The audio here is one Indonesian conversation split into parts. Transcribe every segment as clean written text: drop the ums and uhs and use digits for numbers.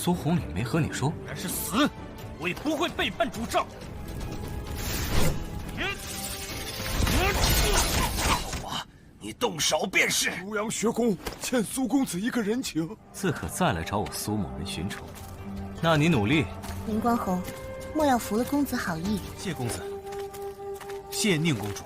苏红礼没和你说？然是死，我也不会背叛主上。你动手便是。苏阳学宫欠苏公子一个人情，自可再来找我苏某人寻仇。那你努力。林光侯，莫要负了公子好意。谢公子，谢宁公主。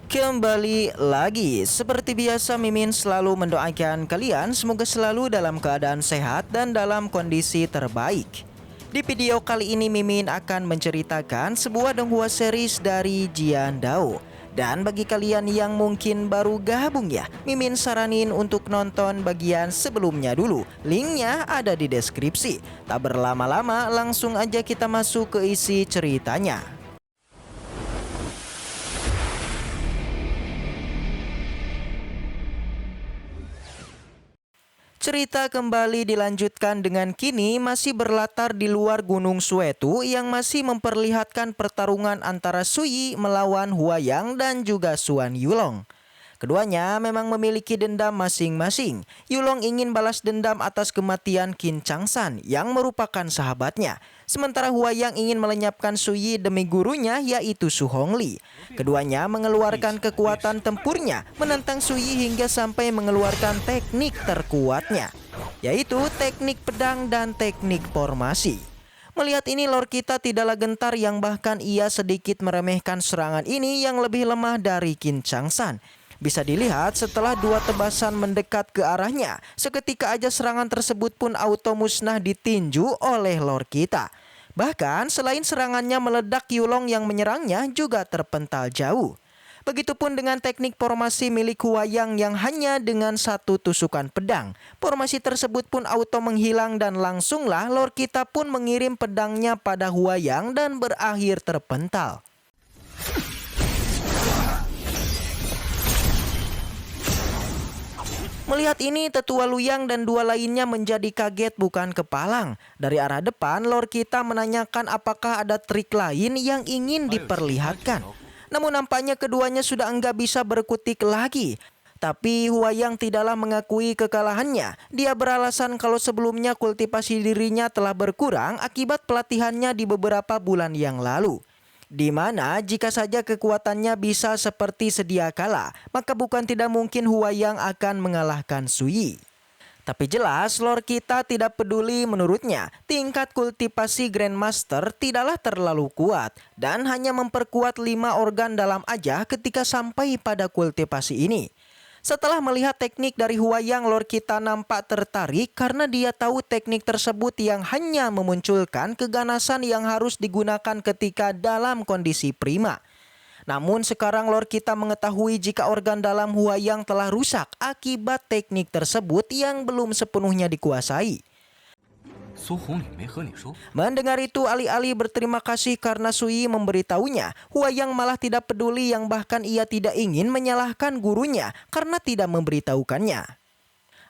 Kembali lagi, seperti biasa Mimin selalu mendoakan kalian semoga selalu dalam keadaan sehat dan dalam kondisi terbaik. Di video kali ini Mimin akan menceritakan sebuah donghua series dari Jian Dao. Dan bagi kalian yang mungkin baru gabung ya, Mimin saranin untuk nonton bagian sebelumnya dulu. Linknya ada di deskripsi. Tak berlama-lama langsung aja kita masuk ke isi ceritanya. Cerita kembali dilanjutkan dengan kini masih berlatar di luar Gunung Suetu yang masih memperlihatkan pertarungan antara Suyi melawan Huayang dan juga Suan Yulong. Keduanya memang memiliki dendam masing-masing. Yulong ingin balas dendam atas kematian Qin Changsan yang merupakan sahabatnya. Sementara Huayang ingin melenyapkan Suyi demi gurunya yaitu Su Hongli. Keduanya mengeluarkan kekuatan tempurnya menentang Suyi hingga sampai mengeluarkan teknik terkuatnya, yaitu teknik pedang dan teknik formasi. Melihat ini Lord kita tidaklah gentar yang bahkan ia sedikit meremehkan serangan ini yang lebih lemah dari Qin Changsan. Bisa dilihat setelah dua tebasan mendekat ke arahnya, seketika aja serangan tersebut pun auto musnah ditinju oleh Lord kita. Bahkan selain serangannya meledak, Yulong yang menyerangnya juga terpental jauh. Begitupun dengan teknik formasi milik Huayang yang hanya dengan satu tusukan pedang. Formasi tersebut pun auto menghilang dan langsunglah Lord kita pun mengirim pedangnya pada Huayang dan berakhir terpental. Melihat ini, Tetua Luyang dan dua lainnya menjadi kaget bukan kepalang. Dari arah depan, Lord kita menanyakan apakah ada trik lain yang ingin diperlihatkan. Namun nampaknya keduanya sudah enggak bisa berkutik lagi. Tapi Huayang tidaklah mengakui kekalahannya. Dia beralasan kalau sebelumnya kultivasi dirinya telah berkurang akibat pelatihannya di beberapa bulan yang lalu. Di mana jika saja kekuatannya bisa seperti sedia kala, maka bukan tidak mungkin Huayang akan mengalahkan Suyi. Tapi jelas Lord kita tidak peduli. Menurutnya tingkat kultivasi Grandmaster tidaklah terlalu kuat dan hanya memperkuat 5 organ dalam aja ketika sampai pada kultivasi ini. Setelah melihat teknik dari Huayang, Lord kita nampak tertarik karena dia tahu teknik tersebut yang hanya memunculkan keganasan yang harus digunakan ketika dalam kondisi prima. Namun sekarang Lord kita mengetahui jika organ dalam Huayang telah rusak akibat teknik tersebut yang belum sepenuhnya dikuasai. Mendengar itu alih-alih berterima kasih karena Suyi memberitahunya, Huayang malah tidak peduli yang bahkan ia tidak ingin menyalahkan gurunya karena tidak memberitahukannya.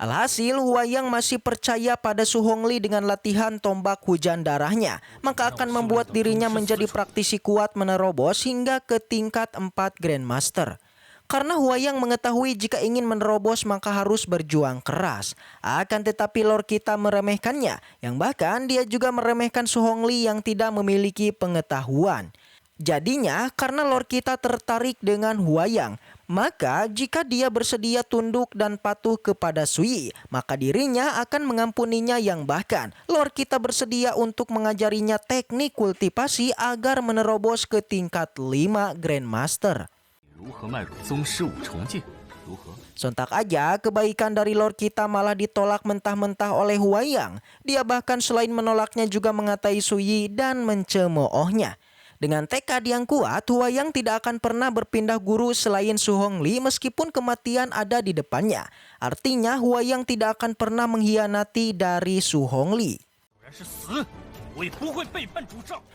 Alhasil Huayang masih percaya pada Su Hongli dengan latihan tombak hujan darahnya, maka akan membuat dirinya menjadi praktisi kuat menerobos hingga ke tingkat 4 Grandmaster. Karena Huayang mengetahui jika ingin menerobos maka harus berjuang keras. Akan tetapi Lord kita meremehkannya, yang bahkan dia juga meremehkan Su Hongli yang tidak memiliki pengetahuan. Jadinya karena Lord kita tertarik dengan Huayang, maka jika dia bersedia tunduk dan patuh kepada Suyi, maka dirinya akan mengampuninya, yang bahkan Lord kita bersedia untuk mengajarinya teknik kultivasi agar menerobos ke tingkat 5 Grandmaster. Sontak aja kebaikan dari Lord kita malah ditolak mentah-mentah oleh Huayang. Dia bahkan selain menolaknya juga mengatai Suyi dan mencemoohnya. Dengan tekad yang kuat, Huayang tidak akan pernah berpindah guru selain Su Hongli meskipun kematian ada di depannya. Artinya Huayang tidak akan pernah mengkhianati dari Su Hongli.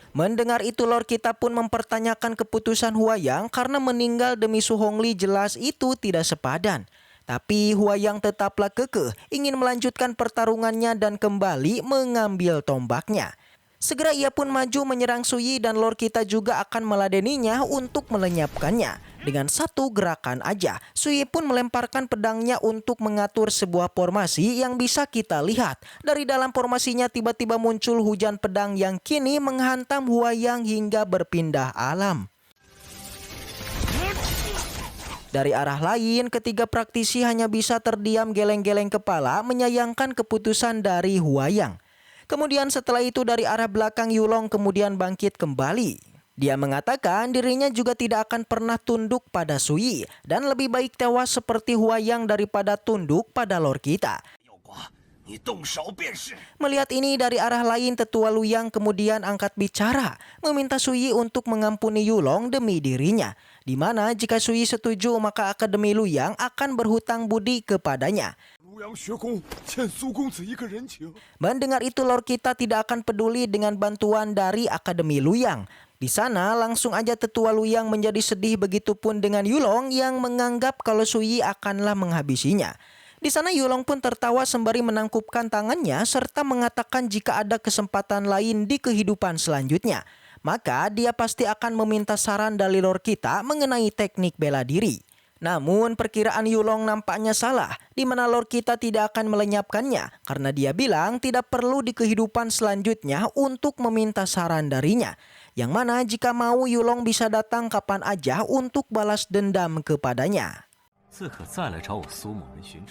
Mendengar itu Lord kita pun mempertanyakan keputusan Huayang karena meninggal demi Su Hongli jelas itu tidak sepadan. Tapi Huayang tetaplah kekeh ingin melanjutkan pertarungannya dan kembali mengambil tombaknya. Segera ia pun maju menyerang Sui dan Lord kita juga akan meladeninya untuk melenyapkannya. Dengan satu gerakan aja, Sui pun melemparkan pedangnya untuk mengatur sebuah formasi yang bisa kita lihat. Dari dalam formasinya tiba-tiba muncul hujan pedang yang kini menghantam Huayang hingga berpindah alam. Dari arah lain, ketiga praktisi hanya bisa terdiam geleng-geleng kepala menyayangkan keputusan dari Huayang. Kemudian setelah itu dari arah belakang Yulong kemudian bangkit kembali. Dia mengatakan dirinya juga tidak akan pernah tunduk pada Sui dan lebih baik tewas seperti Huayang daripada tunduk pada Lord kita. Melihat ini dari arah lain, Tetua Luyang kemudian angkat bicara, meminta Sui untuk mengampuni Yulong demi dirinya. Di mana jika Sui setuju maka Akademi Luyang akan berhutang budi kepadanya. Mendengar itu Lord kita tidak akan peduli dengan bantuan dari Akademi Luyang. Di sana langsung aja Tetua Luyang menjadi sedih, begitupun dengan Yulong yang menganggap kalau Sui akanlah menghabisinya. Di sana Yulong pun tertawa sembari menangkupkan tangannya serta mengatakan jika ada kesempatan lain di kehidupan selanjutnya, maka dia pasti akan meminta saran dari Lord kita mengenai teknik bela diri. Namun perkiraan Yulong nampaknya salah, di mana Lord kita tidak akan melenyapkannya karena dia bilang tidak perlu di kehidupan selanjutnya untuk meminta saran darinya. Yang mana jika mau Yulong bisa datang kapan aja untuk balas dendam kepadanya.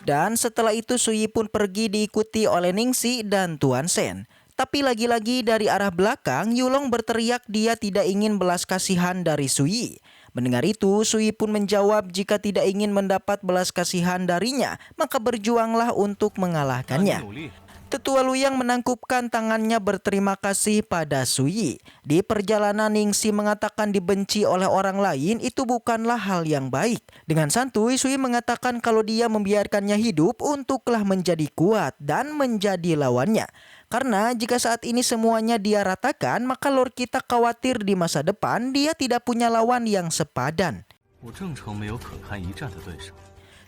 Dan setelah itu Sui pun pergi diikuti oleh Ningxi dan Tuan Shen. Tapi lagi-lagi dari arah belakang Yulong berteriak dia tidak ingin belas kasihan dari Sui. Mendengar itu, Sui pun menjawab jika tidak ingin mendapat belas kasihan darinya, maka berjuanglah untuk mengalahkannya. Tetua Luyang menangkupkan tangannya berterima kasih pada Sui. Di perjalanan Ningxi mengatakan dibenci oleh orang lain itu bukanlah hal yang baik. Dengan santuy Sui mengatakan kalau dia membiarkannya hidup untuklah menjadi kuat dan menjadi lawannya. Karena jika saat ini semuanya dia ratakan, maka Lord kita khawatir di masa depan dia tidak punya lawan yang sepadan.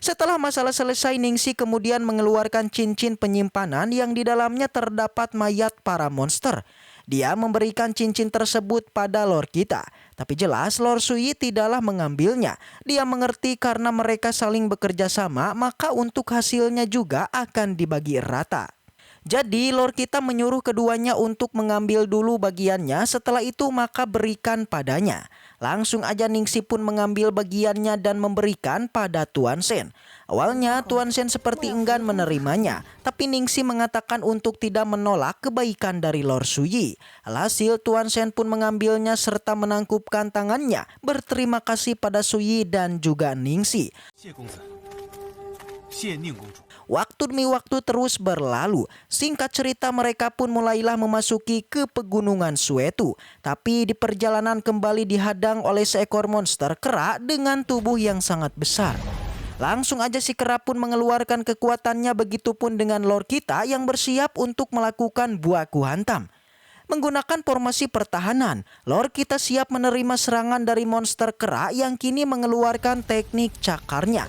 Setelah masalah selesai, Ningxi kemudian mengeluarkan cincin penyimpanan yang di dalamnya terdapat mayat para monster. Dia memberikan cincin tersebut pada Lord kita. Tapi jelas Lord Sui tidaklah mengambilnya. Dia mengerti karena mereka saling bekerja sama, maka untuk hasilnya juga akan dibagi rata. Jadi Lord kita menyuruh keduanya untuk mengambil dulu bagiannya, setelah itu maka berikan padanya. Langsung aja Ningxi pun mengambil bagiannya dan memberikan pada Tuan Shen. Awalnya Tuan Shen seperti enggan menerimanya, tapi Ningxi mengatakan untuk tidak menolak kebaikan dari Lord Sui. Alhasil Tuan Shen pun mengambilnya serta menangkupkan tangannya, berterima kasih pada Sui dan juga Ningxi. Waktu demi waktu terus berlalu. Singkat cerita mereka pun mulailah memasuki ke pegunungan Suetu. Tapi di perjalanan kembali dihadang oleh seekor monster kera dengan tubuh yang sangat besar. Langsung aja si kera pun mengeluarkan kekuatannya, begitupun dengan Lord kita yang bersiap untuk melakukan buaku hantam. Menggunakan formasi pertahanan, Lord kita siap menerima serangan dari monster kera yang kini mengeluarkan teknik cakarnya.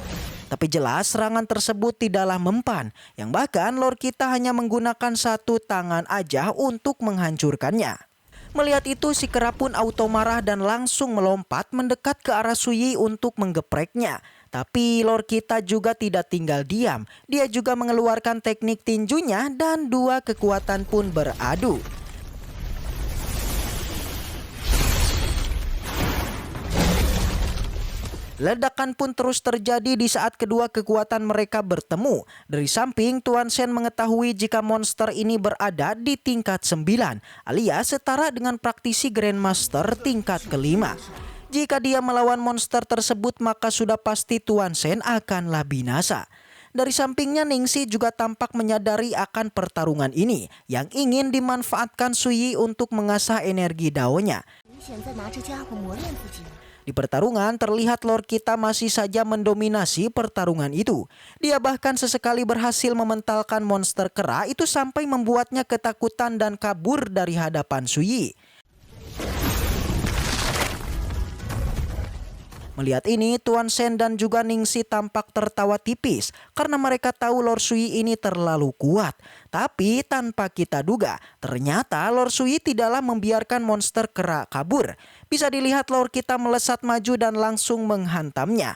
Tapi jelas serangan tersebut tidaklah mempan, yang bahkan Lord kita hanya menggunakan satu tangan aja untuk menghancurkannya. Melihat itu si kera pun auto marah dan langsung melompat mendekat ke arah Sui untuk menggepreknya. Tapi Lord kita juga tidak tinggal diam, dia juga mengeluarkan teknik tinjunya dan dua kekuatan pun beradu. Ledakan pun terus terjadi di saat kedua kekuatan mereka bertemu. Dari samping, Tuan Shen mengetahui jika monster ini berada di tingkat 9, alias setara dengan praktisi Grandmaster tingkat kelima. Jika dia melawan monster tersebut, maka sudah pasti Tuan Shen akanlah binasa. Dari sampingnya, Ningxi juga tampak menyadari akan pertarungan ini, yang ingin dimanfaatkan Sui untuk mengasah energi daonya. Di pertarungan terlihat Lord kita masih saja mendominasi pertarungan itu. Dia bahkan sesekali berhasil mementalkan monster kera itu sampai membuatnya ketakutan dan kabur dari hadapan Sui. Melihat ini, Tuan Shen dan juga Ningxi tampak tertawa tipis karena mereka tahu Lord Sui ini terlalu kuat. Tapi tanpa kita duga, ternyata Lord Sui tidaklah membiarkan monster kera kabur. Bisa dilihat Lord kita melesat maju dan langsung menghantamnya.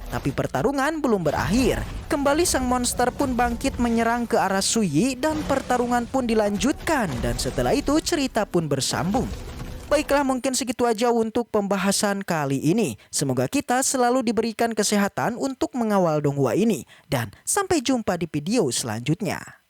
Tapi pertarungan belum berakhir. Kembali sang monster pun bangkit menyerang ke arah Sui dan pertarungan pun dilanjutkan. Dan setelah itu cerita pun bersambung. Baiklah, mungkin segitu aja untuk pembahasan kali ini. Semoga kita selalu diberikan kesehatan untuk mengawal Donghua ini. Dan sampai jumpa di video selanjutnya.